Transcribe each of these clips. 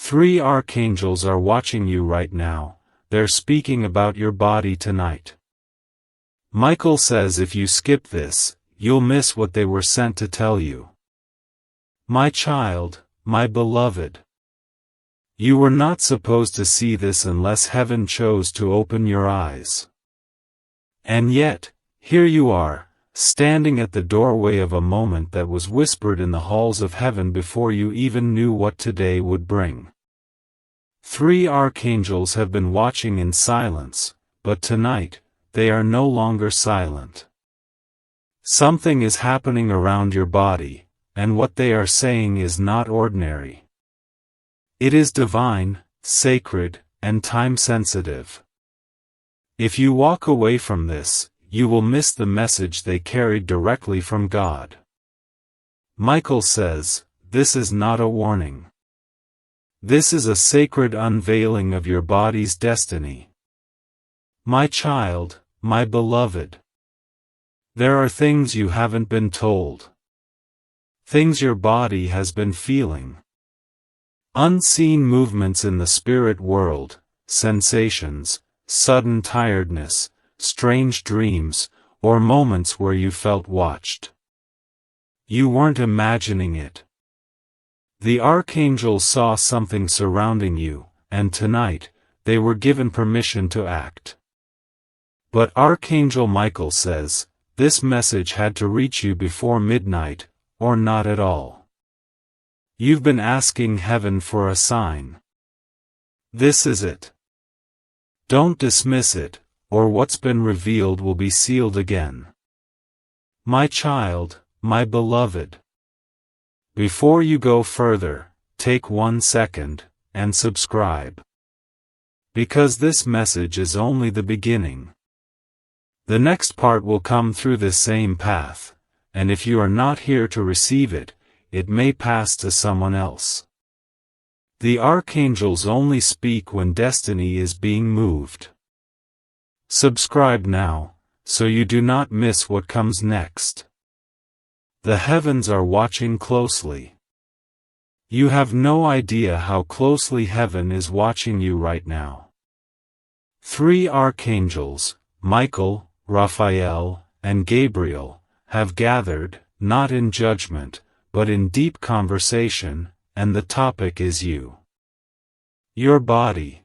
3 archangels are watching you right now. They're speaking about your body tonight. Michael says if you skip this, you'll miss what they were sent to tell you. My child, my beloved. You were not supposed to see this unless heaven chose to open your eyes. And yet, here you are, standing at the doorway of a moment that was whispered in the halls of heaven before you even knew what today would bring. 3 archangels have been watching in silence, but tonight, they are no longer silent. Something is happening around your body, and what they are saying is not ordinary. It is divine, sacred, and time-sensitive. If you walk away from this, you will miss the message they carried directly from God. Michael says, this is not a warning. This is a sacred unveiling of your body's destiny. My child, my beloved. There are things you haven't been told. Things your body has been feeling. Unseen movements in the spirit world, sensations, sudden tiredness, strange dreams, or moments where you felt watched. You weren't imagining it. The archangels saw something surrounding you, and tonight, they were given permission to act. But Archangel Michael says, this message had to reach you before midnight, or not at all. You've been asking heaven for a sign. This is it. Don't dismiss it, or what's been revealed will be sealed again. My child, my beloved. Before you go further, take 1 second, and subscribe. Because this message is only the beginning. The next part will come through this same path, and if you are not here to receive it, it may pass to someone else. The archangels only speak when destiny is being moved. Subscribe now, so you do not miss what comes next. The heavens are watching closely. You have no idea how closely heaven is watching you right now. 3 archangels, Michael, Raphael, and Gabriel, have gathered, not in judgment, but in deep conversation, and the topic is you. Your body.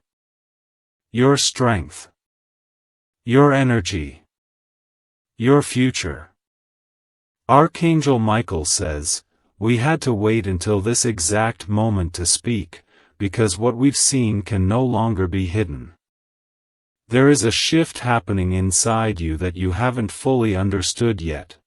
Your strength. Your energy. Your future. Archangel Michael says, we had to wait until this exact moment to speak, because what we've seen can no longer be hidden. There is a shift happening inside you that you haven't fully understood yet.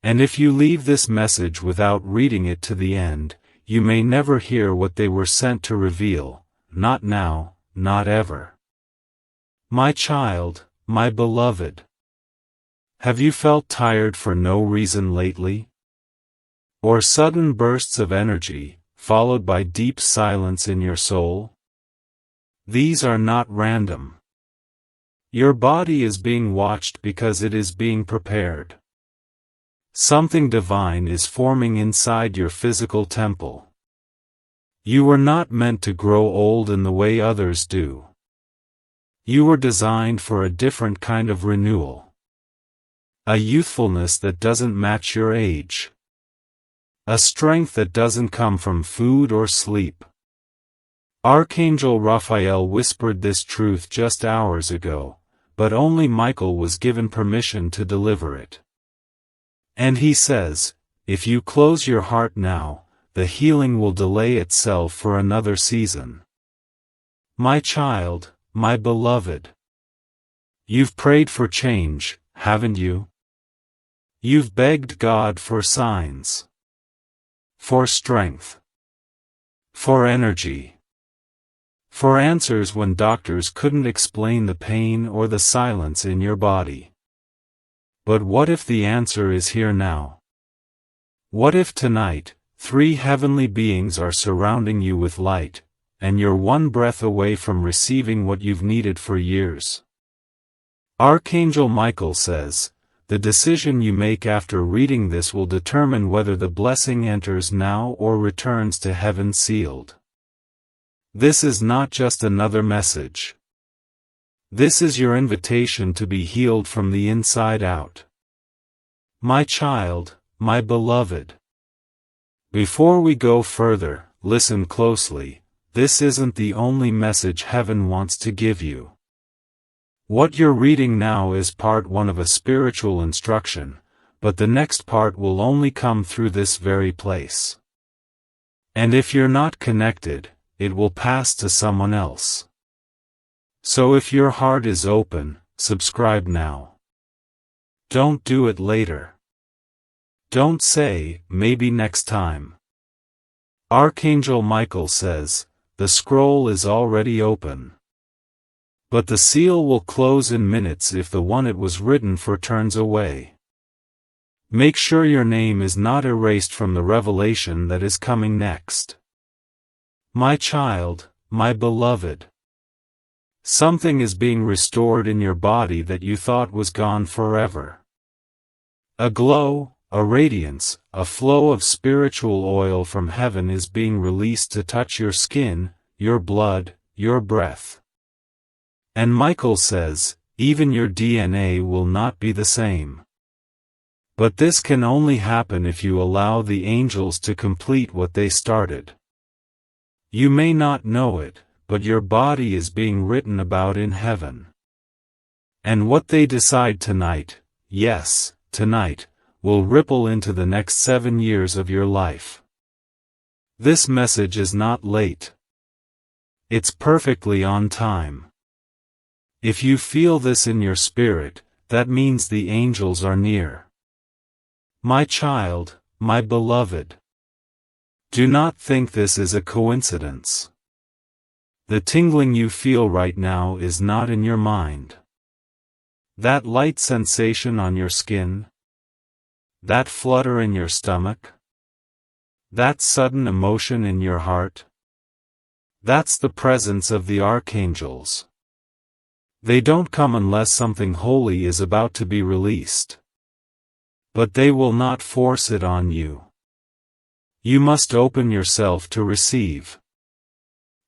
And if you leave this message without reading it to the end, you may never hear what they were sent to reveal, not now, not ever. My child, my beloved. Have you felt tired for no reason lately? Or sudden bursts of energy, followed by deep silence in your soul? These are not random. Your body is being watched because it is being prepared. Something divine is forming inside your physical temple. You were not meant to grow old in the way others do. You were designed for a different kind of renewal. A youthfulness that doesn't match your age. A strength that doesn't come from food or sleep. Archangel Raphael whispered this truth just hours ago, but only Michael was given permission to deliver it. And he says, if you close your heart now, the healing will delay itself for another season. My child, my beloved. You've prayed for change, haven't you? You've begged God for signs. For strength. For energy. For answers when doctors couldn't explain the pain or the silence in your body. But what if the answer is here now? What if tonight, 3 heavenly beings are surrounding you with light, and you're one breath away from receiving what you've needed for years? Archangel Michael says, the decision you make after reading this will determine whether the blessing enters now or returns to heaven sealed. This is not just another message. This is your invitation to be healed from the inside out. My child, my beloved. Before we go further, listen closely. This isn't the only message heaven wants to give you. What you're reading now is part one of a spiritual instruction, but the next part will only come through this very place. And if you're not connected, it will pass to someone else. So if your heart is open, subscribe now. Don't do it later. Don't say, maybe next time. Archangel Michael says, the scroll is already open. But the seal will close in minutes if the one it was written for turns away. Make sure your name is not erased from the revelation that is coming next. My child, my beloved. Something is being restored in your body that you thought was gone forever. A glow, a radiance, a flow of spiritual oil from heaven is being released to touch your skin, your blood, your breath. And Michael says, even your DNA will not be the same. But this can only happen if you allow the angels to complete what they started. You may not know it, but your body is being written about in heaven. And what they decide tonight, yes, tonight, will ripple into the next 7 years of your life. This message is not late. It's perfectly on time. If you feel this in your spirit, that means the angels are near. My child, my beloved. Do not think this is a coincidence. The tingling you feel right now is not in your mind. That light sensation on your skin? That flutter in your stomach? That sudden emotion in your heart? That's the presence of the archangels. They don't come unless something holy is about to be released. But they will not force it on you. You must open yourself to receive.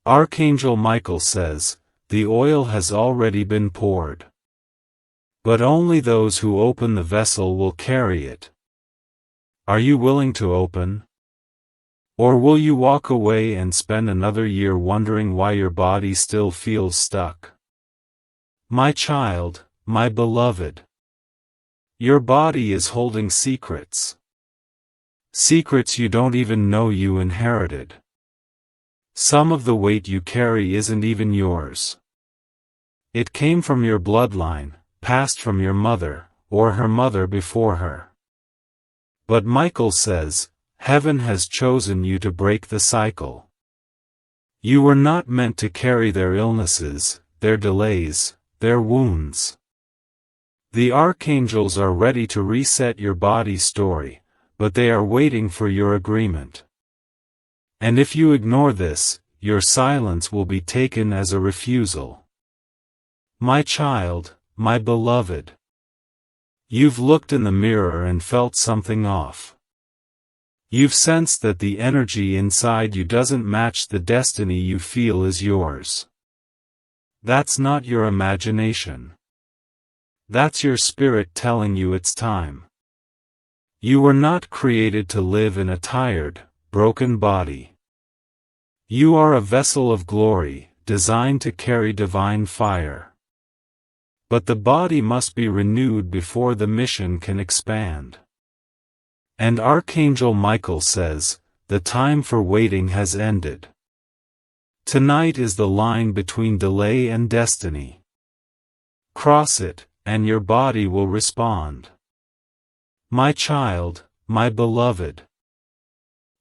Archangel Michael says, the oil has already been poured. But only those who open the vessel will carry it. Are you willing to open? Or will you walk away and spend another year wondering why your body still feels stuck? My child, my beloved. Your body is holding secrets. Secrets you don't even know you inherited. Some of the weight you carry isn't even yours. It came from your bloodline, passed from your mother, or her mother before her. But Michael says, heaven has chosen you to break the cycle. You were not meant to carry their illnesses, their delays, their wounds. The archangels are ready to reset your body's story, but they are waiting for your agreement. And if you ignore this, your silence will be taken as a refusal. My child, my beloved. You've looked in the mirror and felt something off. You've sensed that the energy inside you doesn't match the destiny you feel is yours. That's not your imagination. That's your spirit telling you it's time. You were not created to live in a tired, broken body. You are a vessel of glory, designed to carry divine fire. But the body must be renewed before the mission can expand. And Archangel Michael says, the time for waiting has ended. Tonight is the line between delay and destiny. Cross it, and your body will respond. My child, my beloved.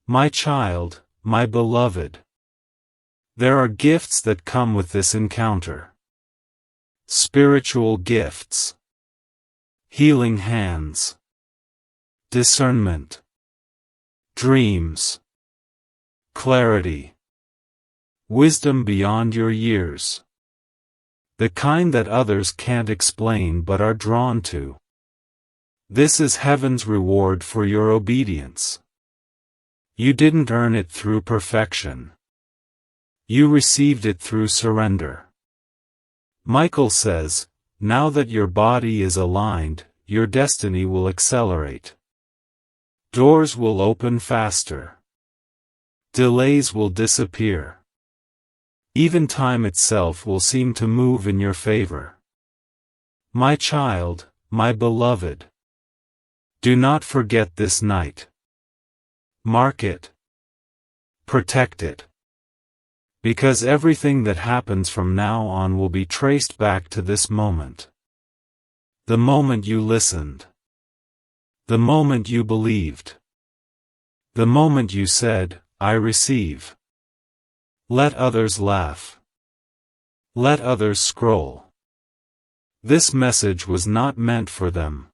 My child, my beloved. There are gifts that come with this encounter. Spiritual gifts. Healing hands. Discernment. Dreams. Clarity. Wisdom beyond your years. The kind that others can't explain but are drawn to. This is heaven's reward for your obedience. You didn't earn it through perfection. You received it through surrender. Michael says, now that your body is aligned, your destiny will accelerate. Doors will open faster. Delays will disappear. Even time itself will seem to move in your favor. My child, my beloved. Do not forget this night. Mark it. Protect it. Because everything that happens from now on will be traced back to this moment. The moment you listened. The moment you believed. The moment you said, I receive. Let others laugh. Let others scroll. This message was not meant for them.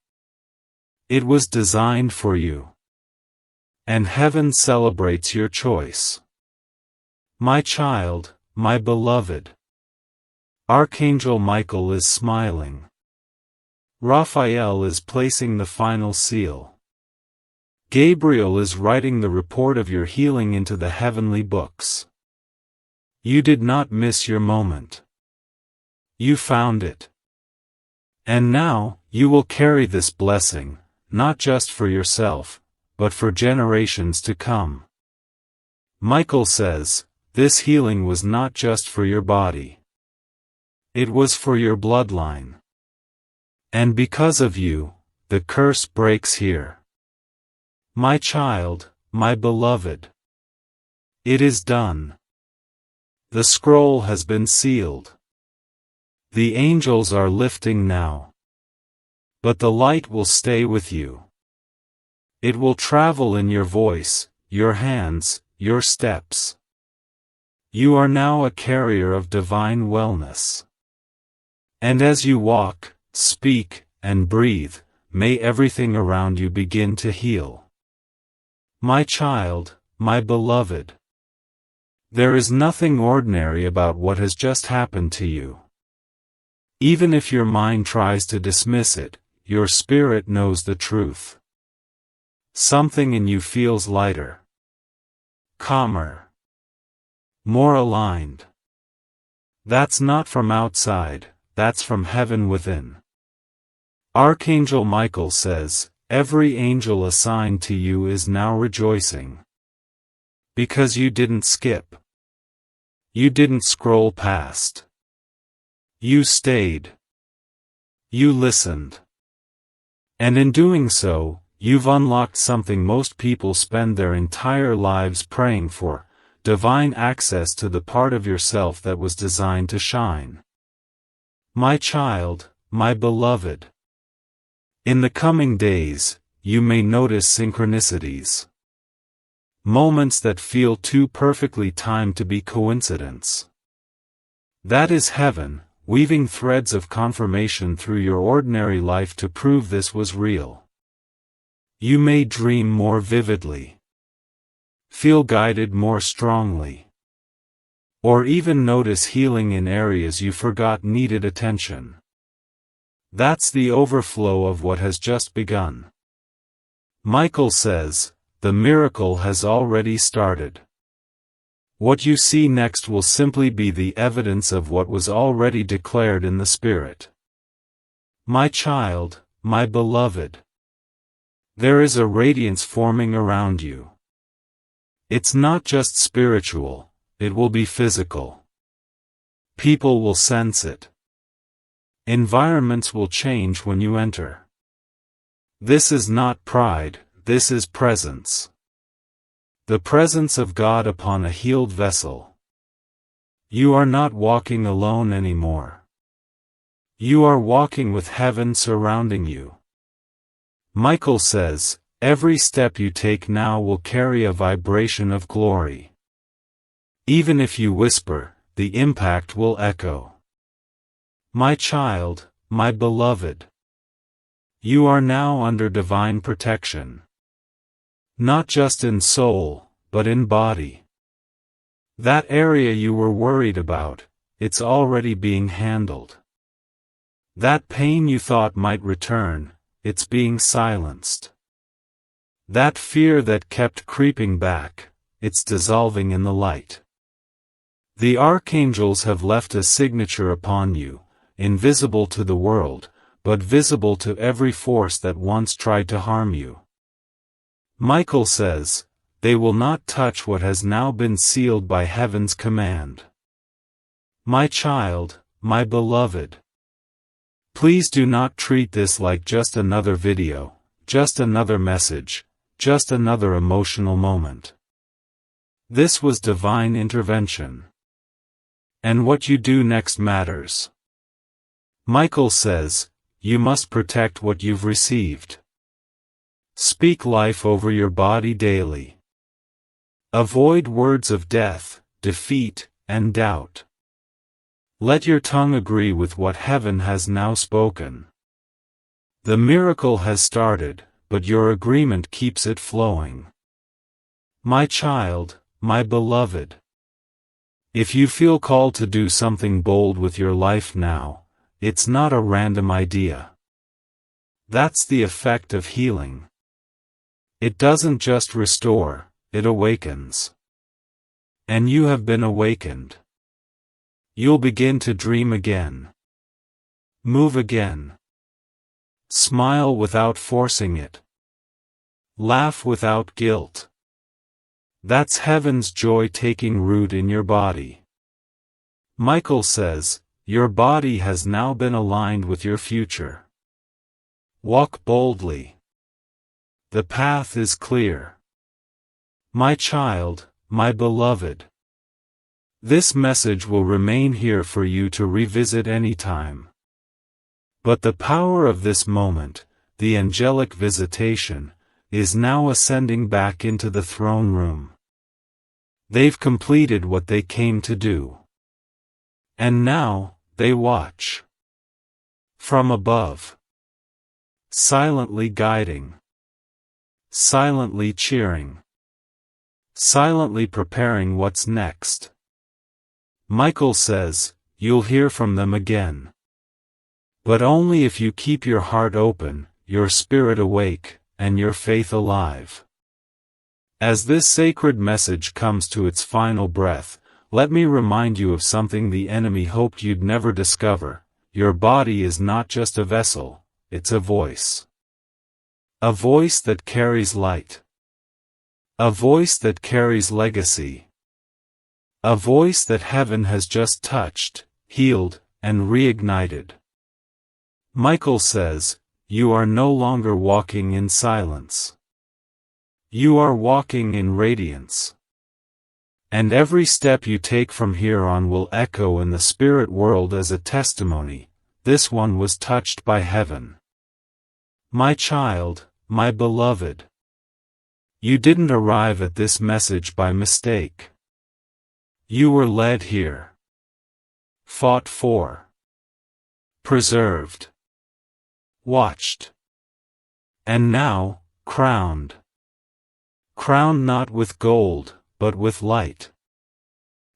It was designed for you. And heaven celebrates your choice. My child, my beloved. Archangel Michael is smiling. Raphael is placing the final seal. Gabriel is writing the report of your healing into the heavenly books. You did not miss your moment. You found it. And now, you will carry this blessing, not just for yourself, but for generations to come. Michael says, this healing was not just for your body. It was for your bloodline. And because of you, the curse breaks here. My child, my beloved. It is done. The scroll has been sealed. The angels are lifting now. But the light will stay with you. It will travel in your voice, your hands, your steps. You are now a carrier of divine wellness. And as you walk, speak, and breathe, may everything around you begin to heal. My child, my beloved. There is nothing ordinary about what has just happened to you. Even if your mind tries to dismiss it, your spirit knows the truth. Something in you feels lighter, calmer, more aligned. That's not from outside, that's from heaven within. Archangel Michael says, every angel assigned to you is now rejoicing. Because you didn't skip. You didn't scroll past. You stayed. You listened. And in doing so, you've unlocked something most people spend their entire lives praying for, divine access to the part of yourself that was designed to shine. My child, my beloved. In the coming days, you may notice synchronicities. Moments that feel too perfectly timed to be coincidence. That is heaven, weaving threads of confirmation through your ordinary life to prove this was real. You may dream more vividly. Feel guided more strongly. Or even notice healing in areas you forgot needed attention. That's the overflow of what has just begun. Michael says, the miracle has already started. What you see next will simply be the evidence of what was already declared in the Spirit. My child, my beloved. There is a radiance forming around you. It's not just spiritual, it will be physical. People will sense it. Environments will change when you enter. This is not pride, this is presence. The presence of God upon a healed vessel. You are not walking alone anymore. You are walking with heaven surrounding you. Michael says, every step you take now will carry a vibration of glory. Even if you whisper, the impact will echo. My child, my beloved. You are now under divine protection. Not just in soul, but in body. That area you were worried about, it's already being handled. That pain you thought might return, it's being silenced. That fear that kept creeping back, it's dissolving in the light. The archangels have left a signature upon you, invisible to the world, but visible to every force that once tried to harm you. Michael says, they will not touch what has now been sealed by heaven's command. My child, my beloved. Please do not treat this like just another video, just another message, just another emotional moment. This was divine intervention. And what you do next matters. Michael says, you must protect what you've received. Speak life over your body daily. Avoid words of death, defeat, and doubt. Let your tongue agree with what heaven has now spoken. The miracle has started, but your agreement keeps it flowing. My child, my beloved. If you feel called to do something bold with your life now, it's not a random idea. That's the effect of healing. It doesn't just restore, it awakens. And you have been awakened. You'll begin to dream again. Move again. Smile without forcing it. Laugh without guilt. That's heaven's joy taking root in your body. Michael says, your body has now been aligned with your future. Walk boldly. The path is clear. My child, my beloved. This message will remain here for you to revisit anytime. But the power of this moment, the angelic visitation, is now ascending back into the throne room. They've completed what they came to do. And now, they watch. From above. Silently guiding. Silently cheering. Silently preparing what's next. Michael says, you'll hear from them again. But only if you keep your heart open, your spirit awake, and your faith alive. As this sacred message comes to its final breath, let me remind you of something the enemy hoped you'd never discover. Your body is not just a vessel, it's a voice. A voice that carries light. A voice that carries legacy. A voice that heaven has just touched, healed, and reignited. Michael says, you are no longer walking in silence. You are walking in radiance. And every step you take from here on will echo in the spirit world as a testimony, this one was touched by heaven. My child, my beloved. You didn't arrive at this message by mistake. You were led here. Fought for. Preserved. Watched. And now, crowned. Crowned not with gold, but with light.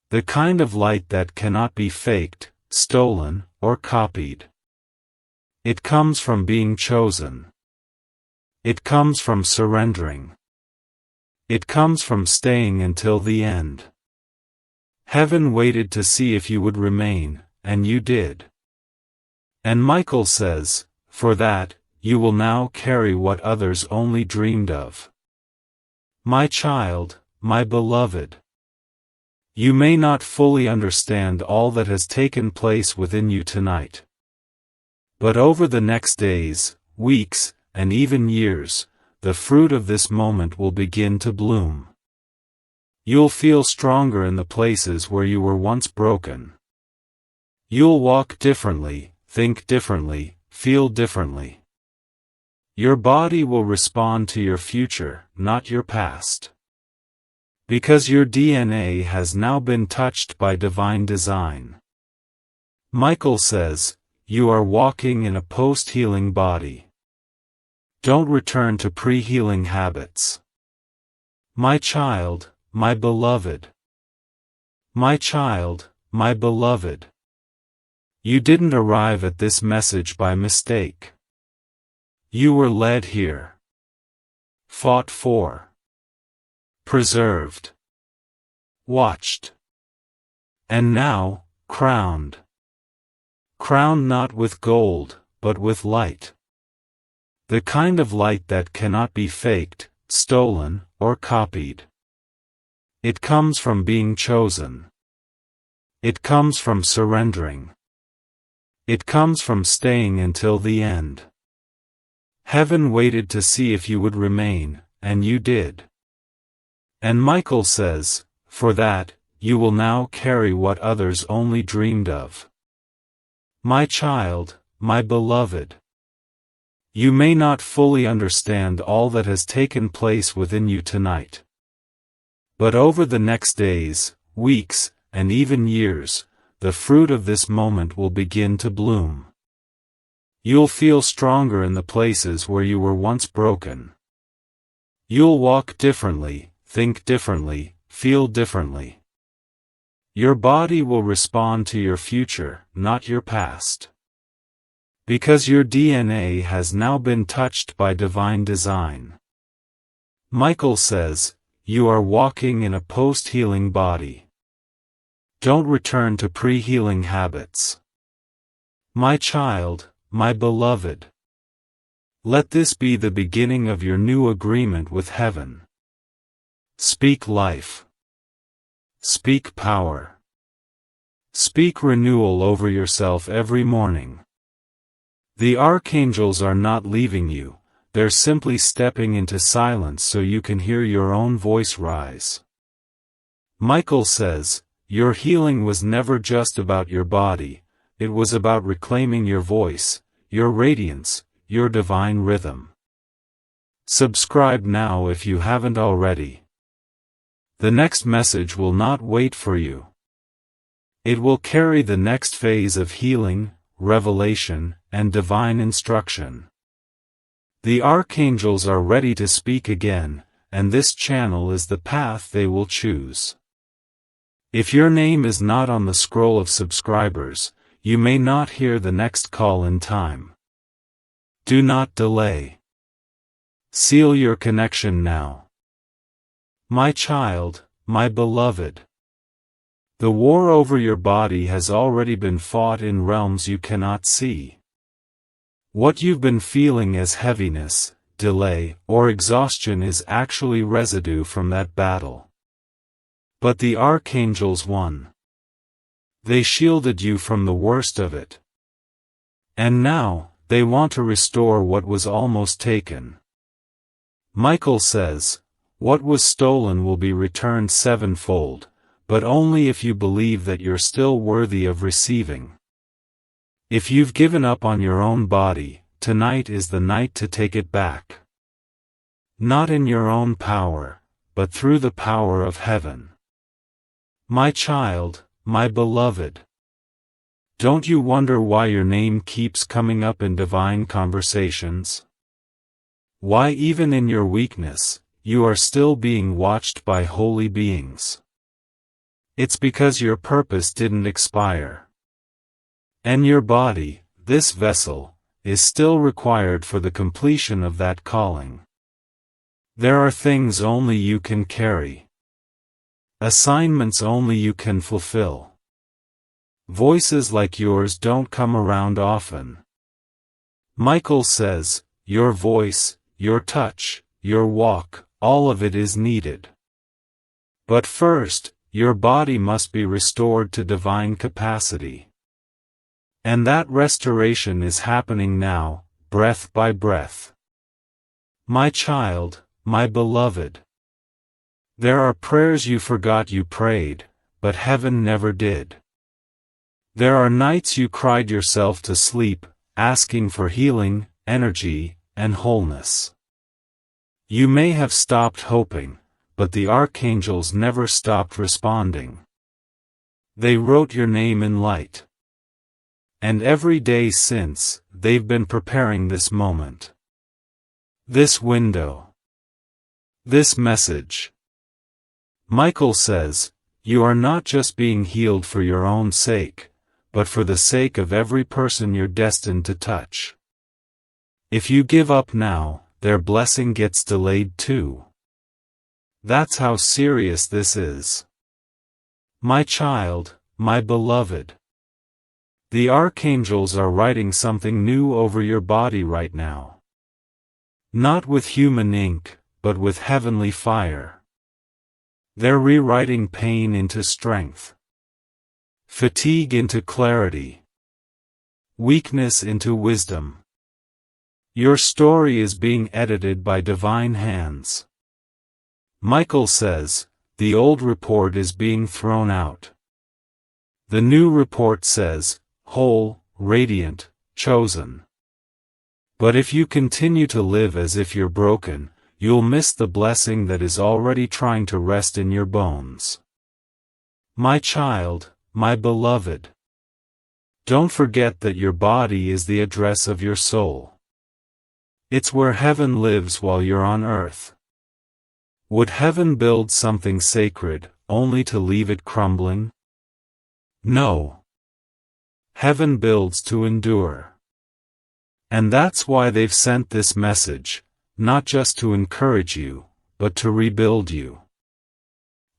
The kind of light that cannot be faked, stolen, or copied. It comes from being chosen. It comes from surrendering. It comes from staying until the end. Heaven waited to see if you would remain, and you did. And Michael says, for that, you will now carry what others only dreamed of. My child, my beloved. You may not fully understand all that has taken place within you tonight. But over the next days, weeks, and even years, the fruit of this moment will begin to bloom. You'll feel stronger in the places where you were once broken. You'll walk differently, think differently, feel differently. Your body will respond to your future, not your past. Because your DNA has now been touched by divine design. Michael says, you are walking in a post-healing body. Don't return to pre-healing habits. My child, my beloved. My child, my beloved. You didn't arrive at this message by mistake. You were led here. Fought for. Preserved. Watched. And now, crowned. Crowned not with gold, but with light. The kind of light that cannot be faked, stolen, or copied. It comes from being chosen. It comes from surrendering. It comes from staying until the end. Heaven waited to see if you would remain, and you did. And Michael says, for that, you will now carry what others only dreamed of. My child, my beloved. You may not fully understand all that has taken place within you tonight. But over the next days, weeks, and even years, the fruit of this moment will begin to bloom. You'll feel stronger in the places where you were once broken. You'll walk differently, think differently, feel differently. Your body will respond to your future, not your past. Because your DNA has now been touched by divine design. Michael says, you are walking in a post-healing body. Don't return to pre-healing habits. My child, my beloved. Let this be the beginning of your new agreement with heaven. Speak life. Speak power. Speak renewal over yourself every morning. The archangels are not leaving you, they're simply stepping into silence so you can hear your own voice rise. Michael says, your healing was never just about your body, it was about reclaiming your voice, your radiance, your divine rhythm. Subscribe now if you haven't already. The next message will not wait for you. It will carry the next phase of healing, revelation, and divine instruction. The archangels are ready to speak again, and this channel is the path they will choose. If your name is not on the scroll of subscribers, you may not hear the next call in time. Do not delay. Seal your connection now. My child, my beloved. The war over your body has already been fought in realms you cannot see. What you've been feeling as heaviness, delay, or exhaustion is actually residue from that battle. But the archangels won. They shielded you from the worst of it. And now, they want to restore what was almost taken. Michael says, what was stolen will be returned sevenfold, but only if you believe that you're still worthy of receiving. If you've given up on your own body, tonight is the night to take it back. Not in your own power, but through the power of heaven. My child, my beloved. Don't you wonder why your name keeps coming up in divine conversations? Why even in your weakness, you are still being watched by holy beings? It's because your purpose didn't expire. And your body, this vessel, is still required for the completion of that calling. There are things only you can carry. Assignments only you can fulfill. Voices like yours don't come around often. Michael says, your voice, your touch, your walk, all of it is needed. But first, your body must be restored to divine capacity. And that restoration is happening now, breath by breath. My child, my beloved. There are prayers you forgot you prayed, but heaven never did. There are nights you cried yourself to sleep, asking for healing, energy, and wholeness. You may have stopped hoping, but the archangels never stopped responding. They wrote your name in light. And every day since, they've been preparing this moment. This window. This message. Michael says, you are not just being healed for your own sake, but for the sake of every person you're destined to touch. If you give up now, their blessing gets delayed too. That's how serious this is. My child, my beloved. The archangels are writing something new over your body right now. Not with human ink, but with heavenly fire. They're rewriting pain into strength, fatigue into clarity, weakness into wisdom. Your story is being edited by divine hands. Michael says, the old report is being thrown out. The new report says, whole, radiant, chosen. But if you continue to live as if you're broken, you'll miss the blessing that is already trying to rest in your bones. My child, my beloved. Don't forget that your body is the address of your soul. It's where heaven lives while you're on earth. Would heaven build something sacred, only to leave it crumbling? No. Heaven builds to endure. And that's why they've sent this message, not just to encourage you, but to rebuild you.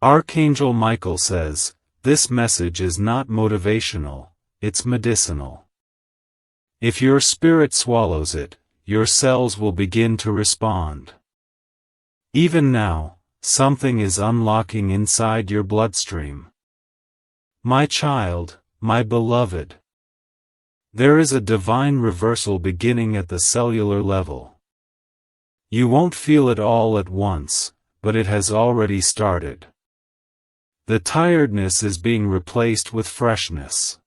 Archangel Michael says, this message is not motivational, it's medicinal. If your spirit swallows it, your cells will begin to respond. Even now, something is unlocking inside your bloodstream. My child, my beloved. There is a divine reversal beginning at the cellular level. You won't feel it all at once, but it has already started. The tiredness is being replaced with freshness.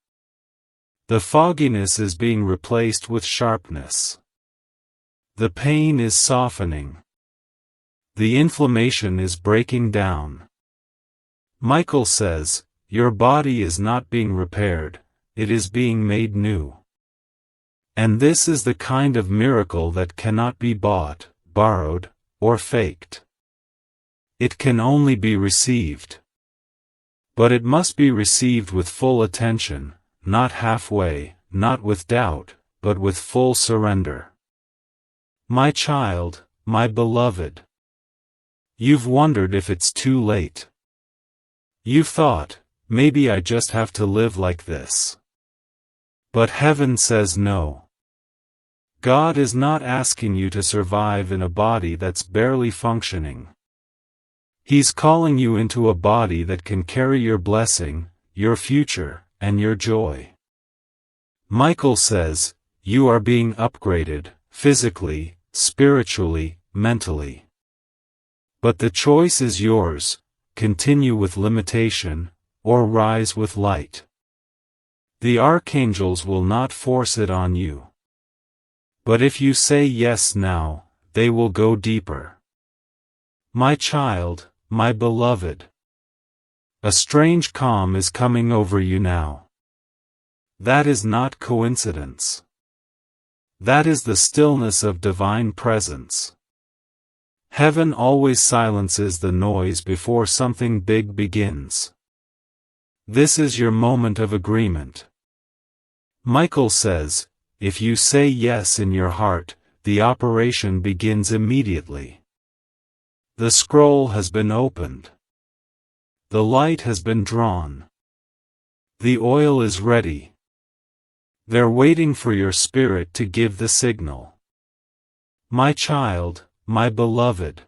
The fogginess is being replaced with sharpness. The pain is softening. The inflammation is breaking down. Michael says, your body is not being repaired, it is being made new. And this is the kind of miracle that cannot be bought, borrowed, or faked. It can only be received. But it must be received with full attention, not halfway, not with doubt, but with full surrender. My child, my beloved. You've wondered if it's too late. You've thought, maybe I just have to live like this. But heaven says no. God is not asking you to survive in a body that's barely functioning. He's calling you into a body that can carry your blessing, your future, and your joy. Michael says, you are being upgraded, physically, spiritually, mentally. But the choice is yours, continue with limitation, or rise with light. The archangels will not force it on you. But if you say yes now, they will go deeper. My child, my beloved. A strange calm is coming over you now. That is not coincidence. That is the stillness of divine presence. Heaven always silences the noise before something big begins. This is your moment of agreement. Michael says, if you say yes in your heart, the operation begins immediately. The scroll has been opened. The light has been drawn. The oil is ready. They're waiting for your spirit to give the signal. My child, my beloved.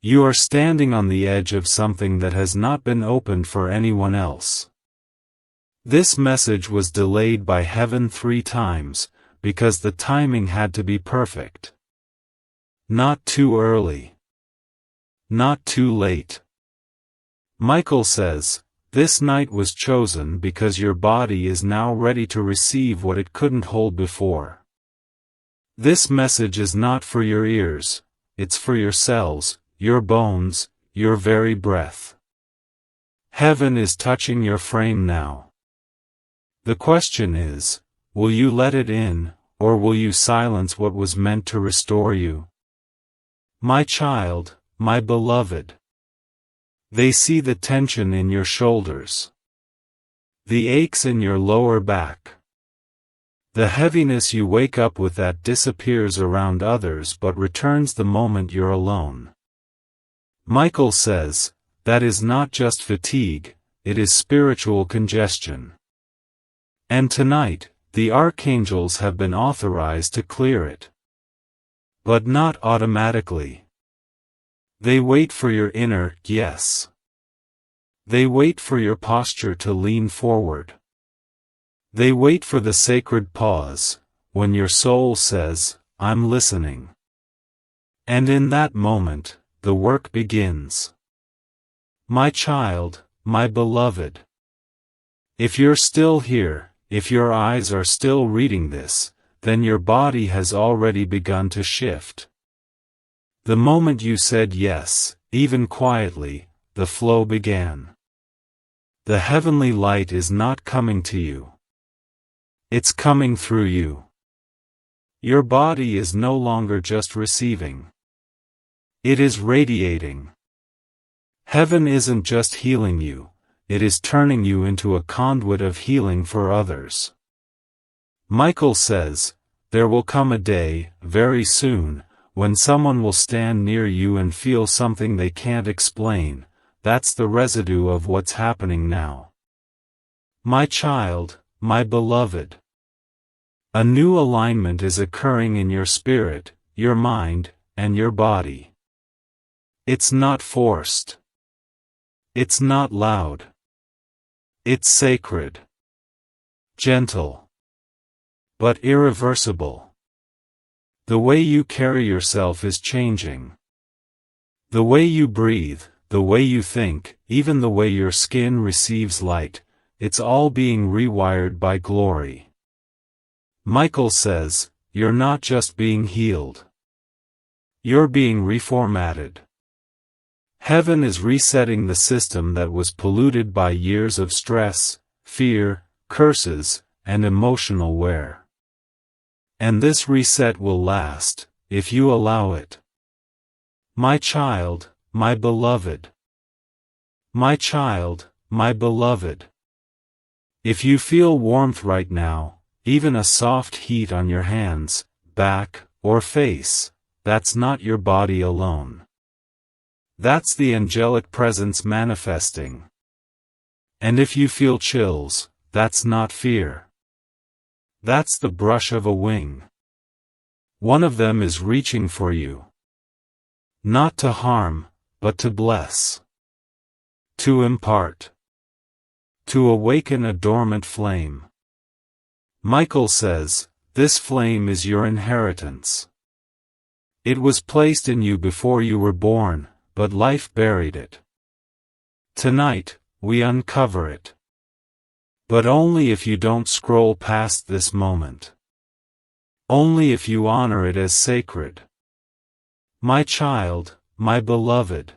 You are standing on the edge of something that has not been opened for anyone else. This message was delayed by heaven 3 times, because the timing had to be perfect. Not too early. Not too late. Michael says, this night was chosen because your body is now ready to receive what it couldn't hold before. This message is not for your ears, it's for your cells, your bones, your very breath. Heaven is touching your frame now. The question is, will you let it in, or will you silence what was meant to restore you? My child, my beloved. They see the tension in your shoulders. The aches in your lower back. The heaviness you wake up with that disappears around others but returns the moment you're alone. Michael says, that is not just fatigue, it is spiritual congestion. And tonight, the archangels have been authorized to clear it. But not automatically. They wait for your inner yes. They wait for your posture to lean forward. They wait for the sacred pause, when your soul says, I'm listening. And in that moment, the work begins. My child, my beloved. If you're still here, if your eyes are still reading this, then your body has already begun to shift. The moment you said yes, even quietly, the flow began. The heavenly light is not coming to you. It's coming through you. Your body is no longer just receiving. It is radiating. Heaven isn't just healing you, it is turning you into a conduit of healing for others. Michael says, there will come a day, very soon, when someone will stand near you and feel something they can't explain. That's the residue of what's happening now. My child, my beloved. A new alignment is occurring in your spirit, your mind, and your body. It's not forced. It's not loud. It's sacred. Gentle. But irreversible. The way you carry yourself is changing. The way you breathe, the way you think, even the way your skin receives light, it's all being rewired by glory. Michael says, you're not just being healed. You're being reformatted. Heaven is resetting the system that was polluted by years of stress, fear, curses, and emotional wear. And this reset will last, if you allow it. My child, my beloved. My child, my beloved. If you feel warmth right now, even a soft heat on your hands, back, or face, that's not your body alone. That's the angelic presence manifesting. And if you feel chills, that's not fear. That's the brush of a wing. One of them is reaching for you. Not to harm, but to bless. To impart. To awaken a dormant flame. Michael says, this flame is your inheritance. It was placed in you before you were born, but life buried it. Tonight, we uncover it. But only if you don't scroll past this moment. Only if you honor it as sacred. My child, my beloved.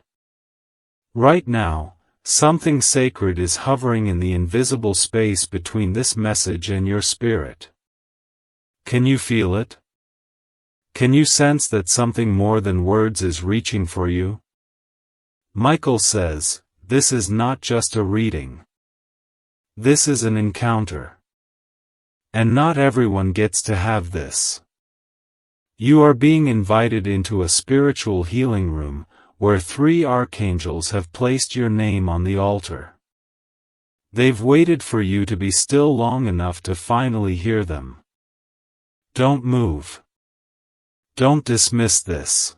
Right now, something sacred is hovering in the invisible space between this message and your spirit. Can you feel it? Can you sense that something more than words is reaching for you? Michael says, this is not just a reading. This is an encounter. And not everyone gets to have this. You are being invited into a spiritual healing room, where 3 archangels have placed your name on the altar. They've waited for you to be still long enough to finally hear them. Don't move. Don't dismiss this.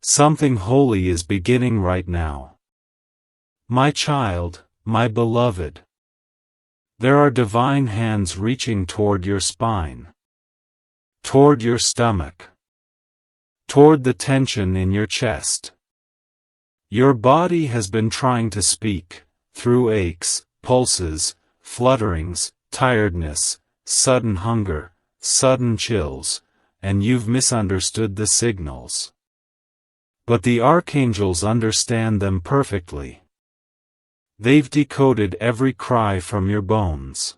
Something holy is beginning right now. My child, my beloved. There are divine hands reaching toward your spine. Toward your stomach. Toward the tension in your chest. Your body has been trying to speak, through aches, pulses, flutterings, tiredness, sudden hunger, sudden chills, and you've misunderstood the signals. But the archangels understand them perfectly. They've decoded every cry from your bones.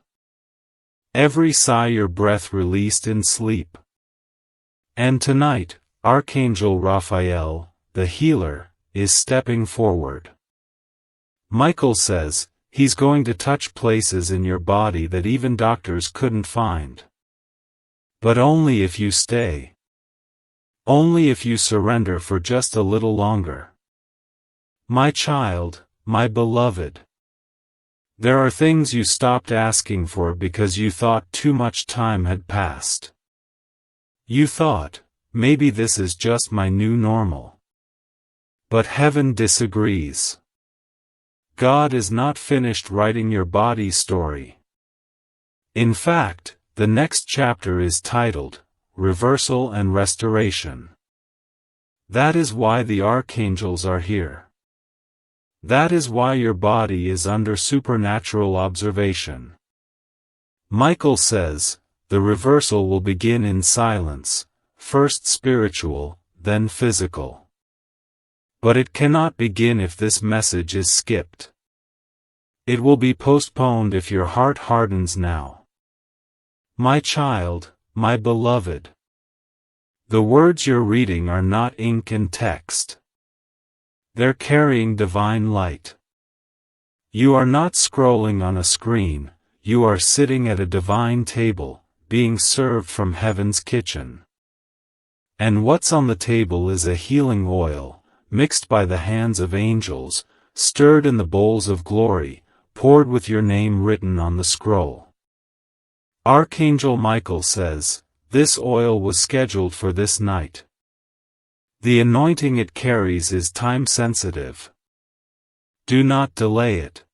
Every sigh your breath released in sleep. And tonight, Archangel Raphael, the healer, is stepping forward. Michael says, he's going to touch places in your body that even doctors couldn't find. But only if you stay. Only if you surrender for just a little longer. My child, my beloved. There are things you stopped asking for because you thought too much time had passed. You thought, maybe this is just my new normal. But heaven disagrees. God is not finished writing your body's story. In fact, the next chapter is titled, Reversal and Restoration. That is why the archangels are here. That is why your body is under supernatural observation. Michael says, the reversal will begin in silence, first spiritual, then physical. But it cannot begin if this message is skipped. It will be postponed if your heart hardens now. My child, my beloved. The words you're reading are not ink and text. They're carrying divine light. You are not scrolling on a screen, you are sitting at a divine table, being served from heaven's kitchen. And what's on the table is a healing oil, mixed by the hands of angels, stirred in the bowls of glory, poured with your name written on the scroll. Archangel Michael says, this oil was scheduled for this night. The anointing it carries is time-sensitive. Do not delay it.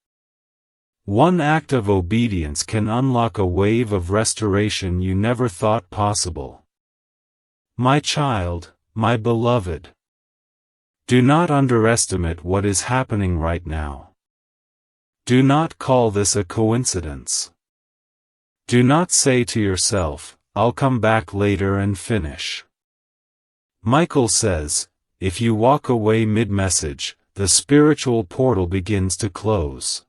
One act of obedience can unlock a wave of restoration you never thought possible. My child, my beloved. Do not underestimate what is happening right now. Do not call this a coincidence. Do not say to yourself, I'll come back later and finish. Michael says, if you walk away mid-message, the spiritual portal begins to close.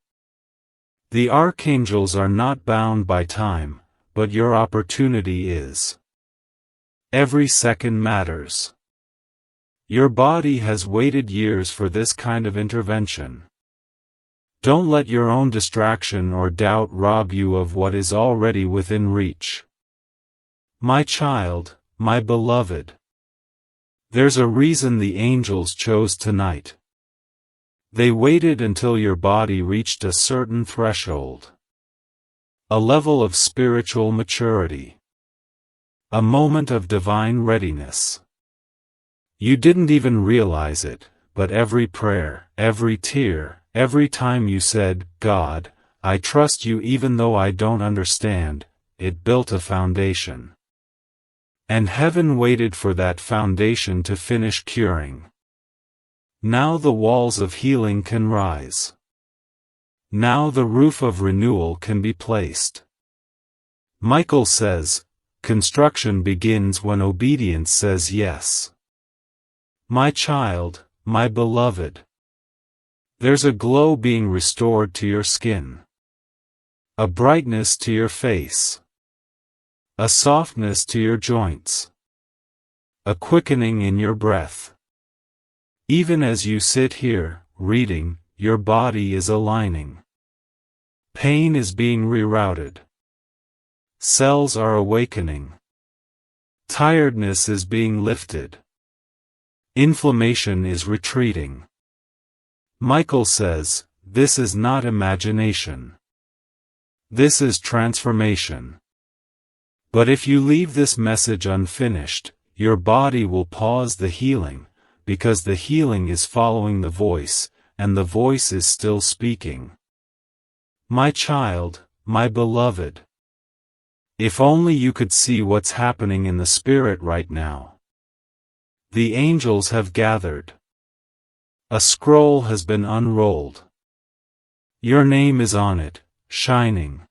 The archangels are not bound by time, but your opportunity is. Every second matters. Your body has waited years for this kind of intervention. Don't let your own distraction or doubt rob you of what is already within reach. My child, my beloved. There's a reason the angels chose tonight. They waited until your body reached a certain threshold. A level of spiritual maturity. A moment of divine readiness. You didn't even realize it, but every prayer, every tear, every time you said, God, I trust you even though I don't understand, it built a foundation. And heaven waited for that foundation to finish curing. Now the walls of healing can rise. Now the roof of renewal can be placed. Michael says, construction begins when obedience says yes. My child, my beloved. There's a glow being restored to your skin. A brightness to your face. A softness to your joints. A quickening in your breath. Even as you sit here, reading, your body is aligning. Pain is being rerouted. Cells are awakening. Tiredness is being lifted. Inflammation is retreating. Michael says, this is not imagination. This is transformation. But if you leave this message unfinished, your body will pause the healing, because the healing is following the voice, and the voice is still speaking. My child, my beloved. If only you could see what's happening in the spirit right now. The angels have gathered. A scroll has been unrolled. Your name is on it, shining.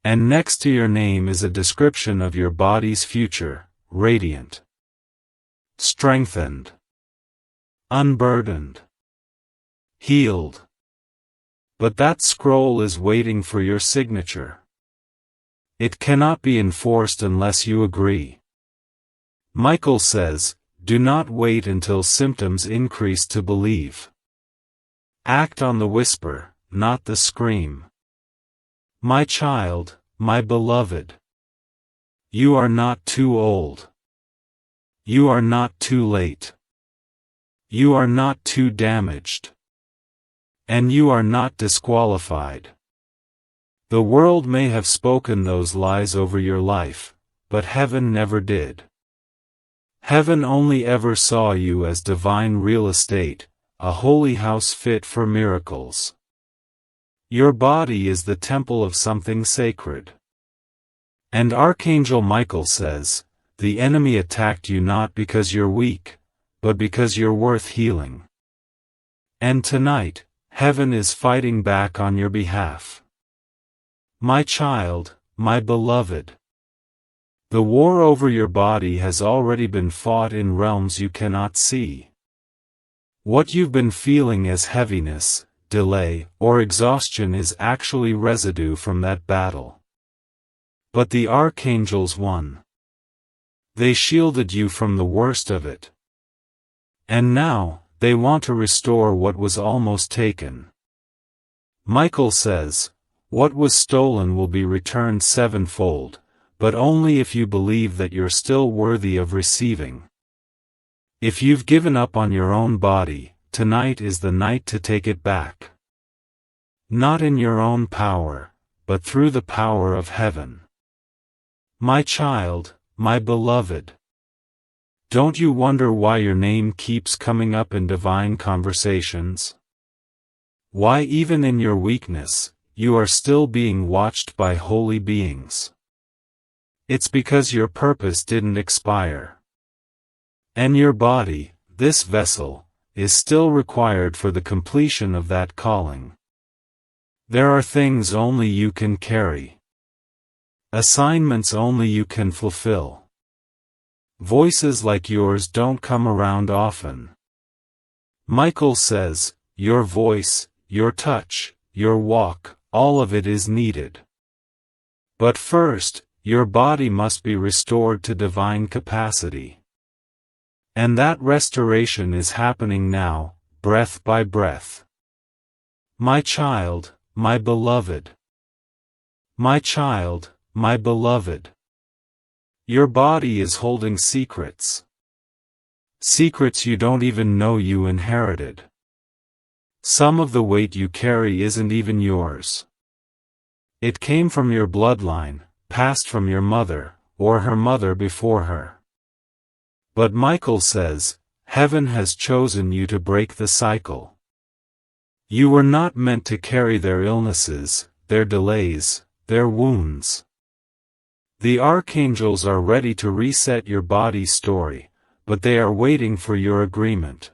And next to your name is a description of your body's future, radiant. Strengthened. Unburdened. Healed. But that scroll is waiting for your signature. It cannot be enforced unless you agree. Michael says, do not wait until symptoms increase to believe. Act on the whisper, not the scream. My child, my beloved. You are not too old. You are not too late. You are not too damaged. And you are not disqualified. The world may have spoken those lies over your life, but heaven never did. Heaven only ever saw you as divine real estate, a holy house fit for miracles. Your body is the temple of something sacred. And Archangel Michael says, the enemy attacked you not because you're weak, but because you're worth healing. And tonight, heaven is fighting back on your behalf. My child, my beloved. The war over your body has already been fought in realms you cannot see. What you've been feeling as heaviness, delay, or exhaustion is actually residue from that battle. But the archangels won. They shielded you from the worst of it. And now, they want to restore what was almost taken. Michael says, what was stolen will be returned sevenfold, but only if you believe that you're still worthy of receiving. If you've given up on your own body, tonight is the night to take it back. Not in your own power, but through the power of heaven. My child, my beloved. Don't you wonder why your name keeps coming up in divine conversations? Why even in your weakness, you are still being watched by holy beings? It's because your purpose didn't expire. And your body, this vessel, is still required for the completion of that calling. There are things only you can carry. Assignments only you can fulfill. Voices like yours don't come around often. Michael says, your voice, your touch, your walk, all of it is needed. But first, your body must be restored to divine capacity. And that restoration is happening now, breath by breath. My child, my beloved. My child, my beloved. Your body is holding secrets. Secrets you don't even know you inherited. Some of the weight you carry isn't even yours. It came from your bloodline, passed from your mother, or her mother before her. But Michael says, heaven has chosen you to break the cycle. You were not meant to carry their illnesses, their delays, their wounds. The archangels are ready to reset your body's story, but they are waiting for your agreement.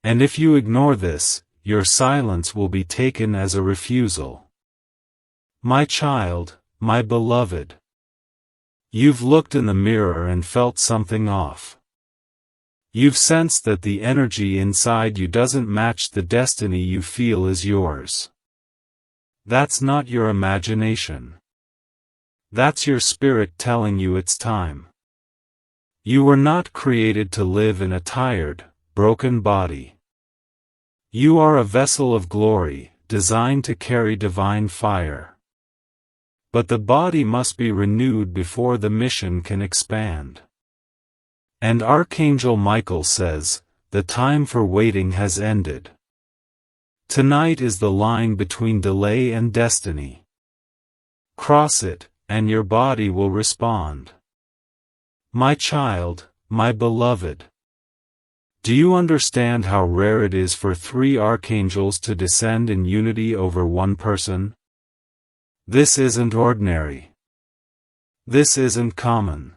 And if you ignore this, your silence will be taken as a refusal. My child, my beloved. You've looked in the mirror and felt something off. You've sensed that the energy inside you doesn't match the destiny you feel is yours. That's not your imagination. That's your spirit telling you it's time. You were not created to live in a tired, broken body. You are a vessel of glory, designed to carry divine fire. But the body must be renewed before the mission can expand. And Archangel Michael says, the time for waiting has ended. Tonight is the line between delay and destiny. Cross it, and your body will respond. My child, my beloved. Do you understand how rare it is for 3 archangels to descend in unity over one person? This isn't ordinary. This isn't common.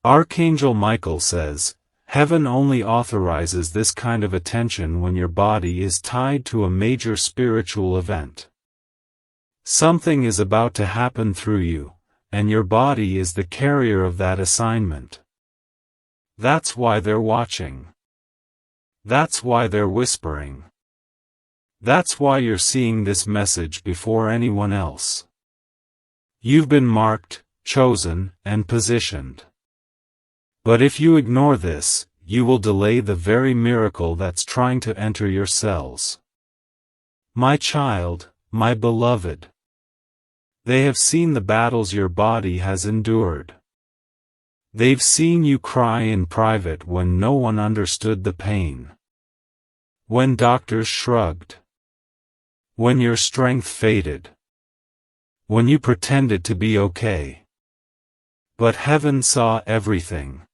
Archangel Michael says, heaven only authorizes this kind of attention when your body is tied to a major spiritual event. Something is about to happen through you, and your body is the carrier of that assignment. That's why they're watching. That's why they're whispering. That's why you're seeing this message before anyone else. You've been marked, chosen, and positioned. But if you ignore this, you will delay the very miracle that's trying to enter your cells. My child, my beloved. They have seen the battles your body has endured. They've seen you cry in private when no one understood the pain. When doctors shrugged. When your strength faded. When you pretended to be okay. But heaven saw everything.